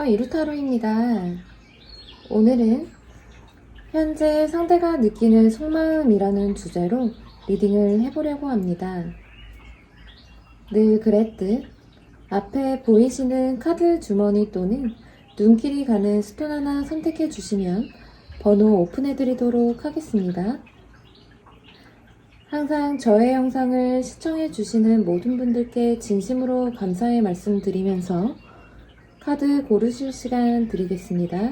안녕하세요. 이루타로입니다. 오늘은 현재 상대가 느끼는 속마음이라는 주제로 리딩을 해보려고 합니다. 늘 그랬듯 앞에 보이시는 카드 주머니 또는 눈길이 가는 스톤 하나 선택해 주시면 번호 오픈해 드리도록 하겠습니다. 항상 저의 영상을 시청해 주시는 모든 분들께 진심으로 감사의 말씀 드리면서 카드 고르실 시간 드리겠습니다.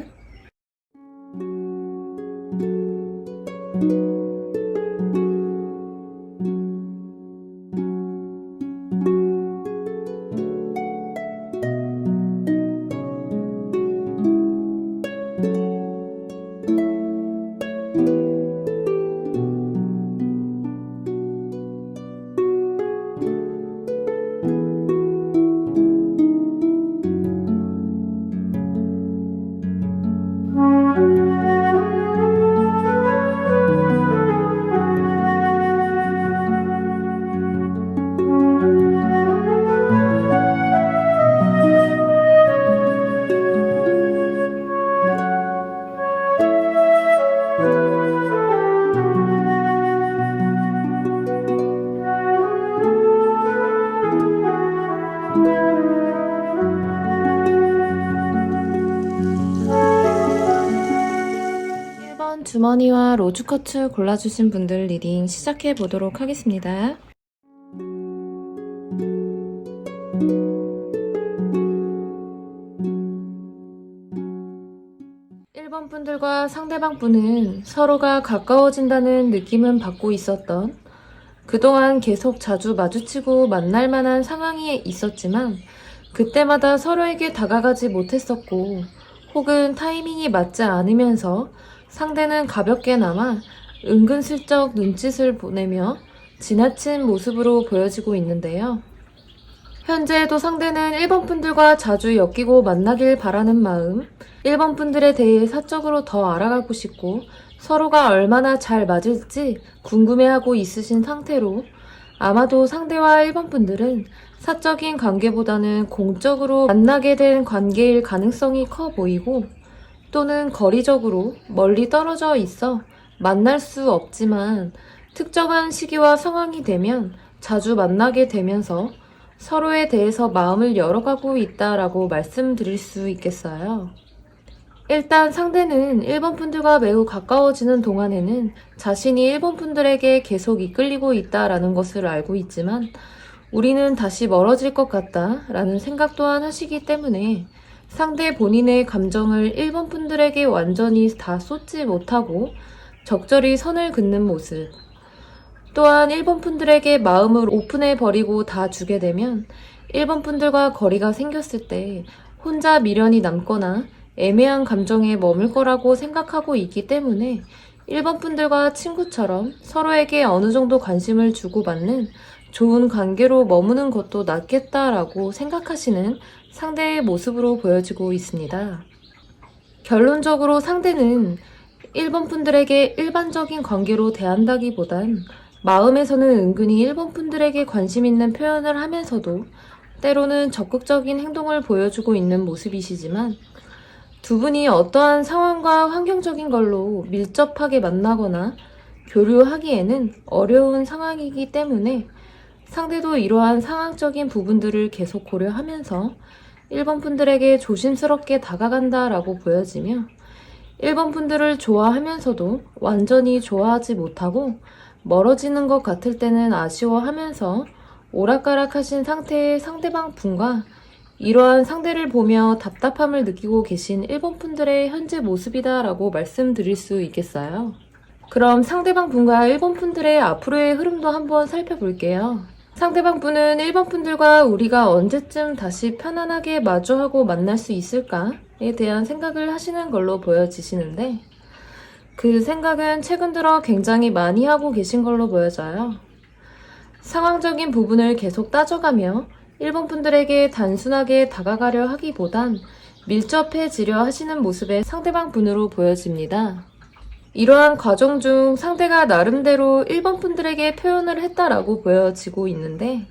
1번 주머니와 로즈커츠 골라주신 분들 리딩 시작해 보도록 하겠습니다. 분들과 상대방 분은 서로가 가까워진다는 느낌은 받고 있었던, 그동안 계속 자주 마주치고 만날 만한 상황이 있었지만 그때마다 서로에게 다가가지 못했었고, 혹은 타이밍이 맞지 않으면서 상대는 가볍게나마 은근슬쩍 눈짓을 보내며 지나친 모습으로 보여지고 있는데요. 현재도 상대는 1번 분들과 자주 엮이고 만나길 바라는 마음, 1번 분들에 대해 사적으로 더 알아가고 싶고 서로가 얼마나 잘 맞을지 궁금해하고 있으신 상태로, 아마도 상대와 1번 분들은 사적인 관계보다는 공적으로 만나게 된 관계일 가능성이 커 보이고, 또는 거리적으로 멀리 떨어져 있어 만날 수 없지만 특정한 시기와 상황이 되면 자주 만나게 되면서 서로에 대해서 마음을 열어가고 있다라고 말씀드릴 수 있겠어요. 일단 상대는 1번 분들과 매우 가까워지는 동안에는 자신이 1번 분들에게 계속 이끌리고 있다라는 것을 알고 있지만, 우리는 다시 멀어질 것 같다 라는 생각 또한 하시기 때문에 상대 본인의 감정을 1번 분들에게 완전히 다 쏟지 못하고 적절히 선을 긋는 모습, 또한 1번 분들에게 마음을 오픈해버리고 다 주게 되면 1번 분들과 거리가 생겼을 때 혼자 미련이 남거나 애매한 감정에 머물 거라고 생각하고 있기 때문에 1번 분들과 친구처럼 서로에게 어느 정도 관심을 주고받는 좋은 관계로 머무는 것도 낫겠다라고 생각하시는 상대의 모습으로 보여지고 있습니다. 결론적으로 상대는 1번 분들에게 일반적인 관계로 대한다기보단 마음에서는 은근히 1번 분들에게 관심 있는 표현을 하면서도 때로는 적극적인 행동을 보여주고 있는 모습이시지만, 두 분이 어떠한 상황과 환경적인 걸로 밀접하게 만나거나 교류하기에는 어려운 상황이기 때문에 상대도 이러한 상황적인 부분들을 계속 고려하면서 1번 분들에게 조심스럽게 다가간다라고 보여지며, 1번 분들을 좋아하면서도 완전히 좋아하지 못하고 멀어지는 것 같을 때는 아쉬워하면서 오락가락하신 상태의 상대방 분과 이러한 상대를 보며 답답함을 느끼고 계신 1번 분들의 현재 모습이다 라고 말씀드릴 수 있겠어요. 그럼 상대방 분과 1번 분들의 앞으로의 흐름도 한번 살펴볼게요. 상대방 분은 1번 분들과 우리가 언제쯤 다시 편안하게 마주하고 만날 수 있을까에 대한 생각을 하시는 걸로 보여지시는데, 그 생각은 최근 들어 굉장히 많이 하고 계신 걸로 보여져요. 상황적인 부분을 계속 따져가며 1번 분들에게 단순하게 다가가려 하기보단 밀접해지려 하시는 모습의 상대방 분으로 보여집니다. 이러한 과정 중 상대가 나름대로 1번 분들에게 표현을 했다라고 보여지고 있는데,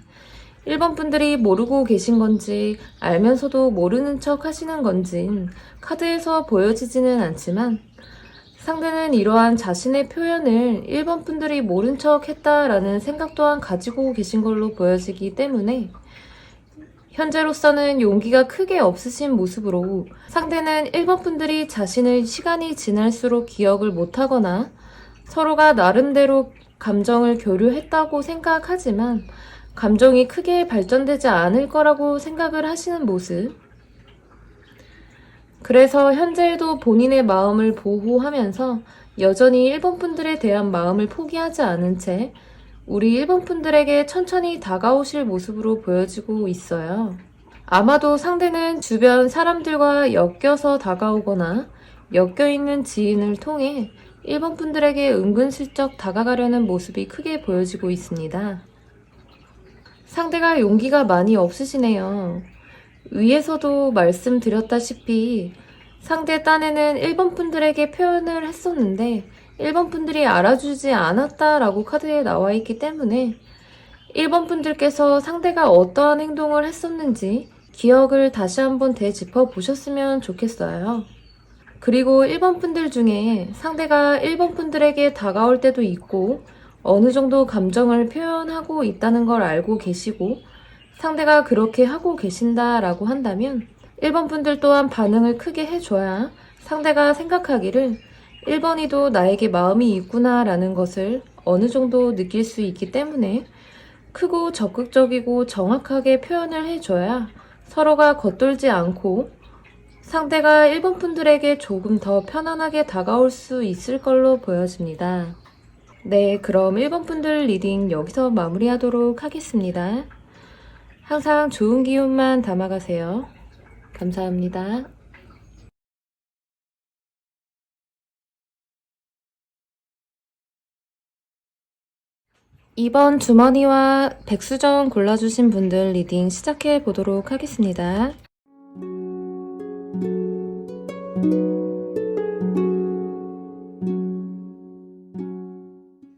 1번 분들이 모르고 계신 건지 알면서도 모르는 척 하시는 건진 카드에서 보여지지는 않지만 상대는 이러한 자신의 표현을 1번 분들이 모른 척 했다라는 생각 또한 가지고 계신 걸로 보여지기 때문에 현재로서는 용기가 크게 없으신 모습으로 상대는 1번 분들이 자신을 시간이 지날수록 기억을 못하거나 서로가 나름대로 감정을 교류했다고 생각하지만 감정이 크게 발전되지 않을 거라고 생각을 하시는 모습. 그래서 현재에도 본인의 마음을 보호하면서 여전히 1번 분들에 대한 마음을 포기하지 않은 채 우리 1번 분들에게 천천히 다가오실 모습으로 보여지고 있어요. 아마도 상대는 주변 사람들과 엮여서 다가오거나 엮여있는 지인을 통해 1번 분들에게 은근슬쩍 다가가려는 모습이 크게 보여지고 있습니다. 상대가 용기가 많이 없으시네요. 위에서도 말씀드렸다시피 상대 딴에는 1번 분들에게 표현을 했었는데 1번 분들이 알아주지 않았다라고 카드에 나와 있기 때문에 1번 분들께서 상대가 어떠한 행동을 했었는지 기억을 다시 한번 되짚어 보셨으면 좋겠어요. 그리고 1번 분들 중에 상대가 1번 분들에게 다가올 때도 있고 어느 정도 감정을 표현하고 있다는 걸 알고 계시고 상대가 그렇게 하고 계신다라고 한다면 1번 분들 또한 반응을 크게 해줘야 상대가 생각하기를 1번이도 나에게 마음이 있구나 라는 것을 어느 정도 느낄 수 있기 때문에 크고 적극적이고 정확하게 표현을 해줘야 서로가 겉돌지 않고 상대가 1번 분들에게 조금 더 편안하게 다가올 수 있을 걸로 보여집니다. 네, 그럼 1번 분들 리딩 여기서 마무리하도록 하겠습니다. 항상 좋은 기운만 담아가세요. 감사합니다. 이번 주머니와 백수정 골라주신 분들 리딩 시작해 보도록 하겠습니다.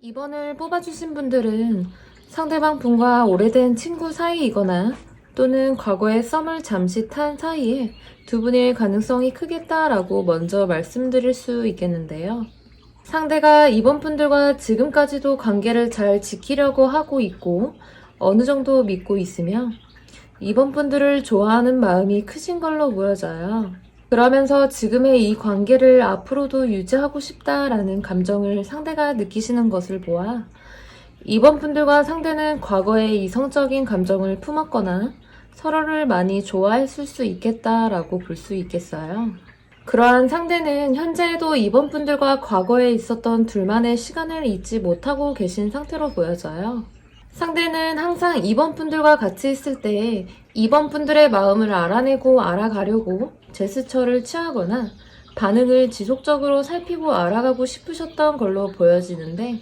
이번을 뽑아주신 분들은 상대방 분과 오래된 친구 사이이거나 또는 과거에 썸을 잠시 탄 사이에 두 분일 가능성이 크겠다라고 먼저 말씀드릴 수 있겠는데요. 상대가 이번 분들과 지금까지도 관계를 잘 지키려고 하고 있고 어느 정도 믿고 있으며 이번 분들을 좋아하는 마음이 크신 걸로 보여져요. 그러면서 지금의 이 관계를 앞으로도 유지하고 싶다라는 감정을 상대가 느끼시는 것을 보아 이번 분들과 상대는 과거에 이성적인 감정을 품었거나 서로를 많이 좋아했을 수 있겠다라고 볼 수 있겠어요. 그러한 상대는 현재에도 이번 분들과 과거에 있었던 둘만의 시간을 잊지 못하고 계신 상태로 보여져요. 상대는 항상 이번 분들과 같이 있을 때 이번 분들의 마음을 알아내고 알아가려고 제스처를 취하거나 반응을 지속적으로 살피고 알아가고 싶으셨던 걸로 보여지는데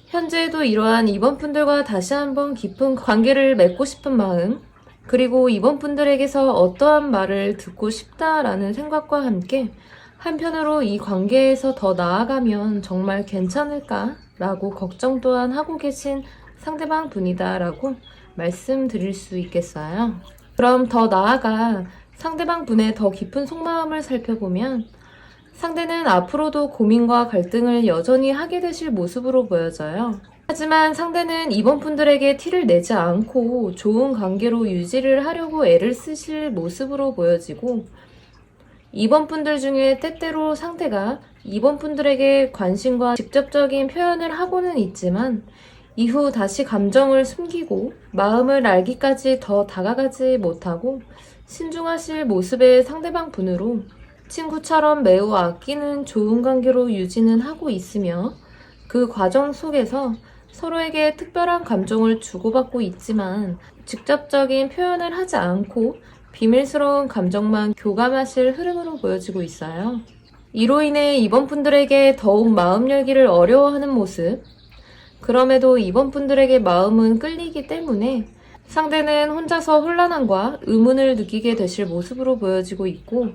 현재에도 이러한 이번 분들과 다시 한번 깊은 관계를 맺고 싶은 마음 그리고 이번 분들에게서 어떠한 말을 듣고 싶다라는 생각과 함께 한편으로 이 관계에서 더 나아가면 정말 괜찮을까라고 걱정 또한 하고 계신 상대방 분이다라고 말씀드릴 수 있겠어요. 그럼 더 나아가 상대방 분의 더 깊은 속마음을 살펴보면 상대는 앞으로도 고민과 갈등을 여전히 하게 되실 모습으로 보여져요. 하지만 상대는 이번 분들에게 티를 내지 않고 좋은 관계로 유지를 하려고 애를 쓰실 모습으로 보여지고 이번 분들 중에 때때로 상대가 이번 분들에게 관심과 직접적인 표현을 하고는 있지만 이후 다시 감정을 숨기고 마음을 알기까지 더 다가가지 못하고 신중하실 모습의 상대방 분으로 친구처럼 매우 아끼는 좋은 관계로 유지는 하고 있으며 그 과정 속에서 서로에게 특별한 감정을 주고받고 있지만 직접적인 표현을 하지 않고 비밀스러운 감정만 교감하실 흐름으로 보여지고 있어요. 이로 인해 이번 분들에게 더욱 마음 열기를 어려워하는 모습 그럼에도 이번 분들에게 마음은 끌리기 때문에 상대는 혼자서 혼란함과 의문을 느끼게 되실 모습으로 보여지고 있고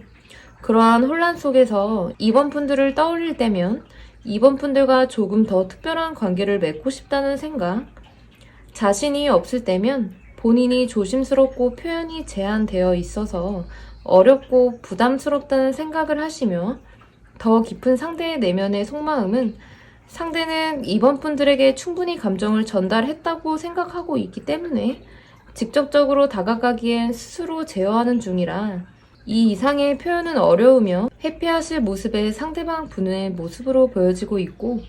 그러한 혼란 속에서 이번 분들을 떠올릴 때면 이번 분들과 조금 더 특별한 관계를 맺고 싶다는 생각 자신이 없을 때면 본인이 조심스럽고 표현이 제한되어 있어서 어렵고 부담스럽다는 생각을 하시며 더 깊은 상대의 내면의 속마음은 상대는 이번 분들에게 충분히 감정을 전달했다고 생각하고 있기 때문에 직접적으로 다가가기엔 스스로 제어하는 중이라 이 이상의 표현은 어려우며 회피하실 모습의 상대방 분의 모습으로 보여지고 있고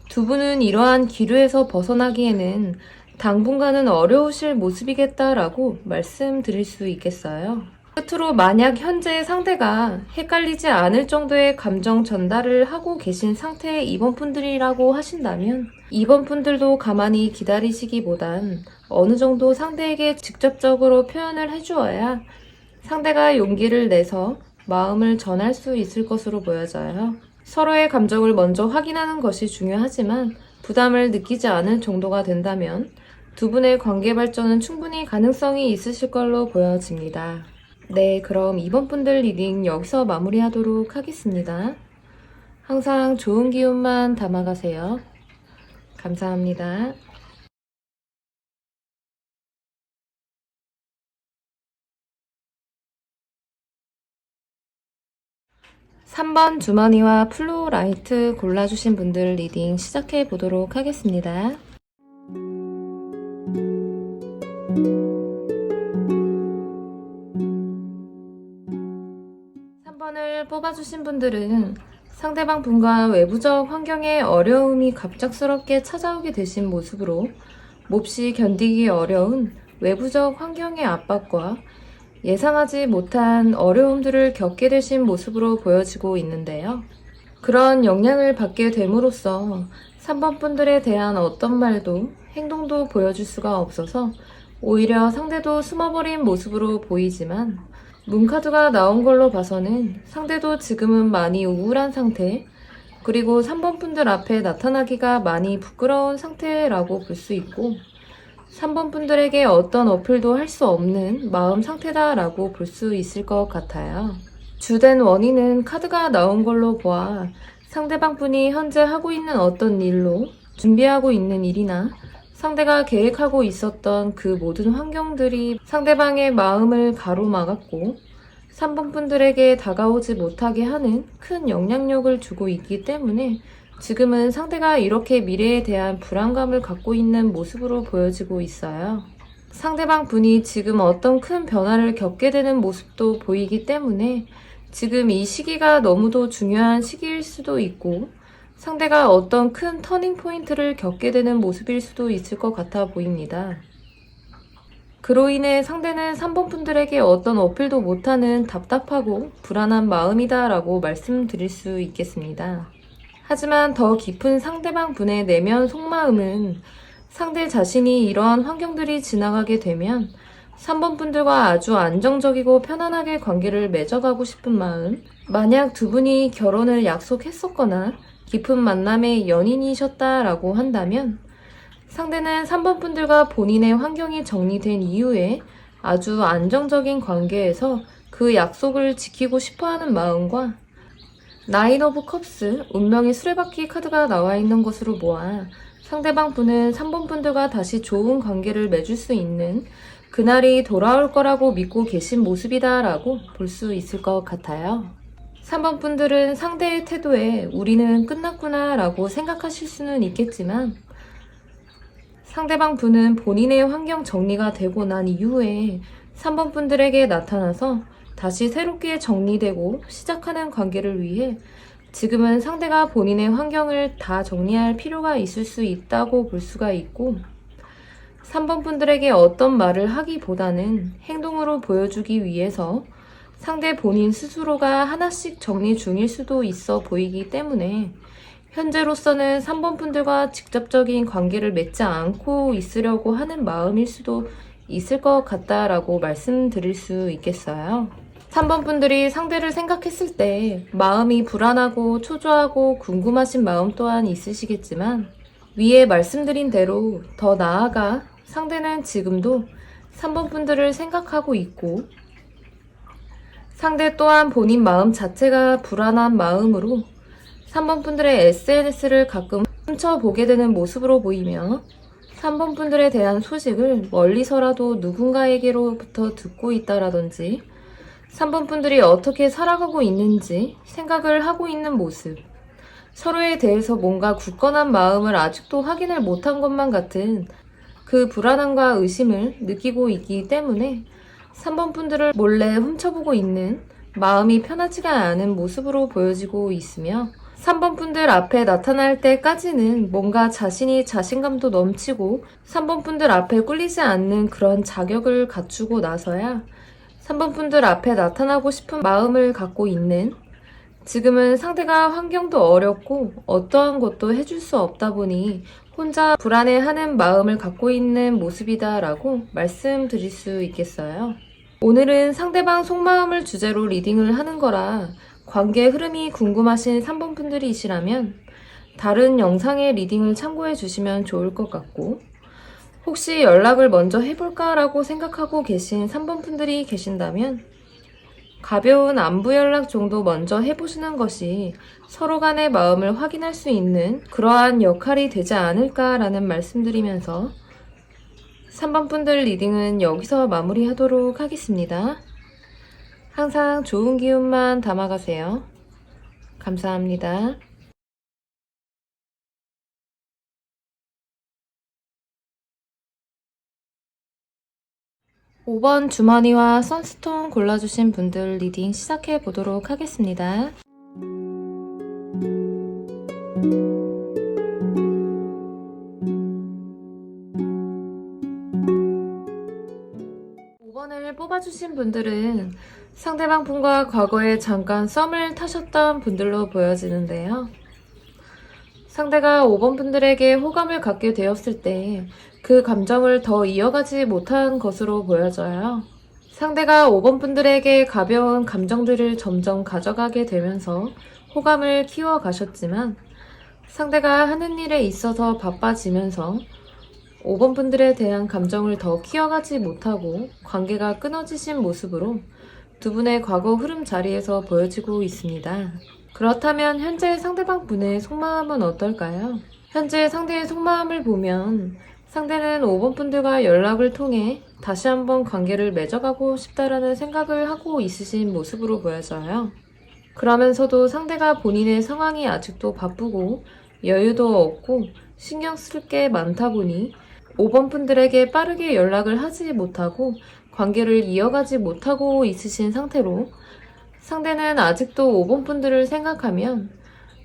두 분은 이러한 기류에서 벗어나기에는 당분간은 어려우실 모습이겠다라고 말씀드릴 수 있겠어요. 끝으로 만약 현재 상대가 헷갈리지 않을 정도의 감정 전달을 하고 계신 상태의 이번 분들이라고 하신다면 이번 분들도 가만히 기다리시기보단 어느 정도 상대에게 직접적으로 표현을 해주어야 상대가 용기를 내서 마음을 전할 수 있을 것으로 보여져요. 서로의 감정을 먼저 확인하는 것이 중요하지만 부담을 느끼지 않을 정도가 된다면 두 분의 관계 발전은 충분히 가능성이 있으실 걸로 보여집니다. 네, 그럼 이번 분들 리딩 여기서 마무리하도록 하겠습니다. 항상 좋은 기운만 담아가세요. 감사합니다. 3번 주머니와 플로라이트 골라주신 분들 리딩 시작해 보도록 하겠습니다. 3번을 뽑아주신 분들은 상대방 분과 외부적 환경의 어려움이 갑작스럽게 찾아오게 되신 모습으로 몹시 견디기 어려운 외부적 환경의 압박과 예상하지 못한 어려움들을 겪게 되신 모습으로 보여지고 있는데요. 그런 영향을 받게 됨으로써 3번 분들에 대한 어떤 말도 행동도 보여줄 수가 없어서 오히려 상대도 숨어버린 모습으로 보이지만 문카드가 나온 걸로 봐서는 상대도 지금은 많이 우울한 상태, 그리고 3번 분들 앞에 나타나기가 많이 부끄러운 상태라고 볼 수 있고 3번 분들에게 어떤 어필도 할 수 없는 마음 상태다라고 볼 수 있을 것 같아요. 주된 원인은 카드가 나온 걸로 보아 상대방 분이 현재 하고 있는 어떤 일로 준비하고 있는 일이나 상대가 계획하고 있었던 그 모든 환경들이 상대방의 마음을 가로막았고 3번 분들에게 다가오지 못하게 하는 큰 영향력을 주고 있기 때문에 지금은 상대가 이렇게 미래에 대한 불안감을 갖고 있는 모습으로 보여지고 있어요. 상대방 분이 지금 어떤 큰 변화를 겪게 되는 모습도 보이기 때문에 지금 이 시기가 너무도 중요한 시기일 수도 있고 상대가 어떤 큰 터닝 포인트를 겪게 되는 모습일 수도 있을 것 같아 보입니다. 그로 인해 상대는 3번 분들에게 어떤 어필도 못하는 답답하고 불안한 마음이다 라고 말씀드릴 수 있겠습니다. 하지만 더 깊은 상대방 분의 내면 속마음은 상대 자신이 이러한 환경들이 지나가게 되면 3번 분들과 아주 안정적이고 편안하게 관계를 맺어가고 싶은 마음, 만약 두 분이 결혼을 약속했었거나 깊은 만남의 연인이셨다라고 한다면 상대는 3번 분들과 본인의 환경이 정리된 이후에 아주 안정적인 관계에서 그 약속을 지키고 싶어하는 마음과 나인 오브 컵스, 운명의 수레바퀴 카드가 나와 있는 것으로 보아 상대방 분은 3번 분들과 다시 좋은 관계를 맺을 수 있는 그날이 돌아올 거라고 믿고 계신 모습이다 라고 볼 수 있을 것 같아요. 3번 분들은 상대의 태도에 우리는 끝났구나 라고 생각하실 수는 있겠지만 상대방 분은 본인의 환경 정리가 되고 난 이후에 3번 분들에게 나타나서 다시 새롭게 정리되고 시작하는 관계를 위해 지금은 상대가 본인의 환경을 다 정리할 필요가 있을 수 있다고 볼 수가 있고 3번 분들에게 어떤 말을 하기보다는 행동으로 보여주기 위해서 상대 본인 스스로가 하나씩 정리 중일 수도 있어 보이기 때문에 현재로서는 3번 분들과 직접적인 관계를 맺지 않고 있으려고 하는 마음일 수도 있을 것 같다라고 말씀드릴 수 있겠어요. 3번 분들이 상대를 생각했을 때 마음이 불안하고 초조하고 궁금하신 마음 또한 있으시겠지만 위에 말씀드린 대로 더 나아가 상대는 지금도 3번 분들을 생각하고 있고 상대 또한 본인 마음 자체가 불안한 마음으로 3번 분들의 SNS를 가끔 훔쳐보게 되는 모습으로 보이며 3번 분들에 대한 소식을 멀리서라도 누군가에게로부터 듣고 있다라든지 3번 분들이 어떻게 살아가고 있는지 생각을 하고 있는 모습, 서로에 대해서 뭔가 굳건한 마음을 아직도 확인을 못한 것만 같은 그 불안함과 의심을 느끼고 있기 때문에 3번 분들을 몰래 훔쳐보고 있는 마음이 편하지가 않은 모습으로 보여지고 있으며 3번 분들 앞에 나타날 때까지는 뭔가 자신이 자신감도 넘치고 3번 분들 앞에 꿀리지 않는 그런 자격을 갖추고 나서야 3번 분들 앞에 나타나고 싶은 마음을 갖고 있는, 지금은 상대가 환경도 어렵고 어떠한 것도 해줄 수 없다 보니 혼자 불안해하는 마음을 갖고 있는 모습이다라고 말씀드릴 수 있겠어요. 오늘은 상대방 속마음을 주제로 리딩을 하는 거라 관계 흐름이 궁금하신 3번 분들이시라면 다른 영상의 리딩을 참고해 주시면 좋을 것 같고, 혹시 연락을 먼저 해볼까라고 생각하고 계신 3번 분들이 계신다면 가벼운 안부 연락 정도 먼저 해보시는 것이 서로 간의 마음을 확인할 수 있는 그러한 역할이 되지 않을까라는 말씀드리면서 3번 분들 리딩은 여기서 마무리하도록 하겠습니다. 항상 좋은 기운만 담아가세요. 감사합니다. 5번 주머니와 선스톤 골라주신 분들 리딩 시작해 보도록 하겠습니다. 5번을 뽑아주신 분들은 상대방 분과 과거에 잠깐 썸을 타셨던 분들로 보여지는데요. 상대가 5번 분들에게 호감을 갖게 되었을 때 그 감정을 더 이어가지 못한 것으로 보여져요. 상대가 5번 분들에게 가벼운 감정들을 점점 가져가게 되면서 호감을 키워가셨지만 상대가 하는 일에 있어서 바빠지면서 5번 분들에 대한 감정을 더 키워가지 못하고 관계가 끊어지신 모습으로 두 분의 과거 흐름 자리에서 보여지고 있습니다. 그렇다면 현재 상대방 분의 속마음은 어떨까요? 현재 상대의 속마음을 보면 상대는 5번 분들과 연락을 통해 다시 한번 관계를 맺어가고 싶다라는 생각을 하고 있으신 모습으로 보여져요. 그러면서도 상대가 본인의 상황이 아직도 바쁘고 여유도 없고 신경 쓸 게 많다 보니 5번 분들에게 빠르게 연락을 하지 못하고 관계를 이어가지 못하고 있으신 상태로 상대는 아직도 5번 분들을 생각하면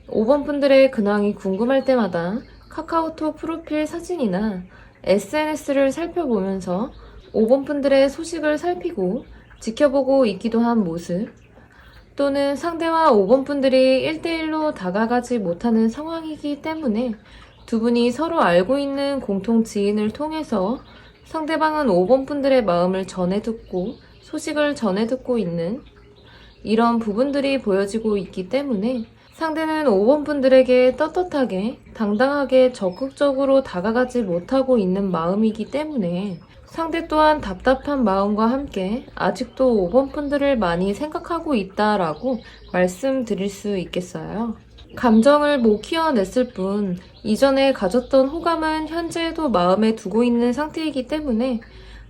5번 분들의 근황이 궁금할 때마다 카카오톡 프로필 사진이나 SNS를 살펴보면서 5번 분들의 소식을 살피고 지켜보고 있기도 한 모습, 또는 상대와 5번 분들이 1대1로 다가가지 못하는 상황이기 때문에 두 분이 서로 알고 있는 공통 지인을 통해서 상대방은 5번 분들의 마음을 전해 듣고 소식을 전해 듣고 있는 이런 부분들이 보여지고 있기 때문에 상대는 5번 분들에게 떳떳하게 당당하게 적극적으로 다가가지 못하고 있는 마음이기 때문에 상대 또한 답답한 마음과 함께 아직도 5번 분들을 많이 생각하고 있다라고 말씀드릴 수 있겠어요. 감정을 못 키워냈을 뿐 이전에 가졌던 호감은 현재도 마음에 두고 있는 상태이기 때문에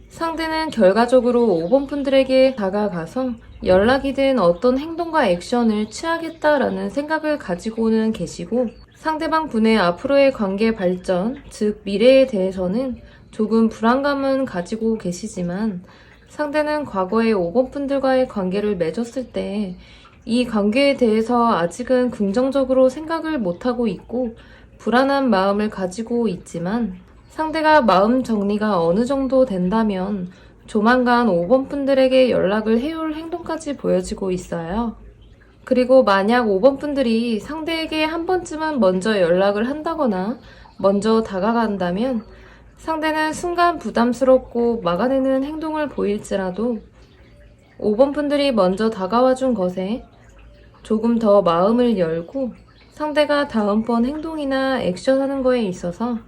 상대는 결과적으로 5번 분들에게 다가가서 연락이든 어떤 행동과 액션을 취하겠다라는 생각을 가지고는 계시고, 상대방 분의 앞으로의 관계 발전, 즉 미래에 대해서는 조금 불안감은 가지고 계시지만 상대는 과거에 5번 분들과의 관계를 맺었을 때 이 관계에 대해서 아직은 긍정적으로 생각을 못하고 있고 불안한 마음을 가지고 있지만 상대가 마음 정리가 어느 정도 된다면 조만간 5번 분들에게 연락을 해올 행동까지 보여지고 있어요. 그리고 만약 5번 분들이 상대에게 한 번쯤은 먼저 연락을 한다거나 먼저 다가간다면 상대는 순간 부담스럽고 막아내는 행동을 보일지라도 5번 분들이 먼저 다가와 준 것에 조금 더 마음을 열고 상대가 다음번 행동이나 액션하는 거에 있어서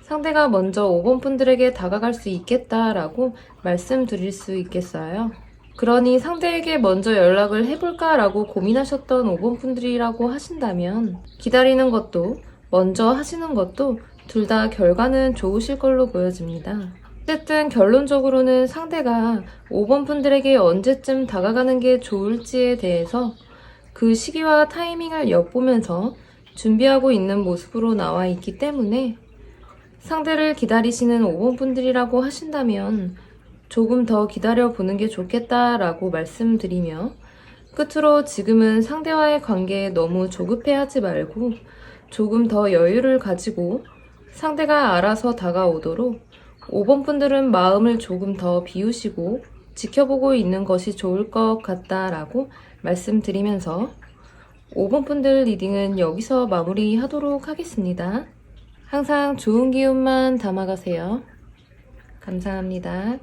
상대가 먼저 5번 분들에게 다가갈 수 있겠다라고 말씀드릴 수 있겠어요. 그러니 상대에게 먼저 연락을 해볼까라고 고민하셨던 5번 분들이라고 하신다면 기다리는 것도 먼저 하시는 것도 둘 다 결과는 좋으실 걸로 보여집니다. 어쨌든 결론적으로는 상대가 5번 분들에게 언제쯤 다가가는 게 좋을지에 대해서 그 시기와 타이밍을 엿보면서 준비하고 있는 모습으로 나와 있기 때문에 상대를 기다리시는 5번 분들이라고 하신다면 조금 더 기다려보는 게 좋겠다라고 말씀드리며 끝으로 지금은 상대와의 관계에 너무 조급해하지 말고 조금 더 여유를 가지고 상대가 알아서 다가오도록 5번 분들은 마음을 조금 더 비우시고 지켜보고 있는 것이 좋을 것 같다라고 말씀드리면서 5번 분들 리딩은 여기서 마무리하도록 하겠습니다. 항상 좋은 기운만 담아가세요. 감사합니다.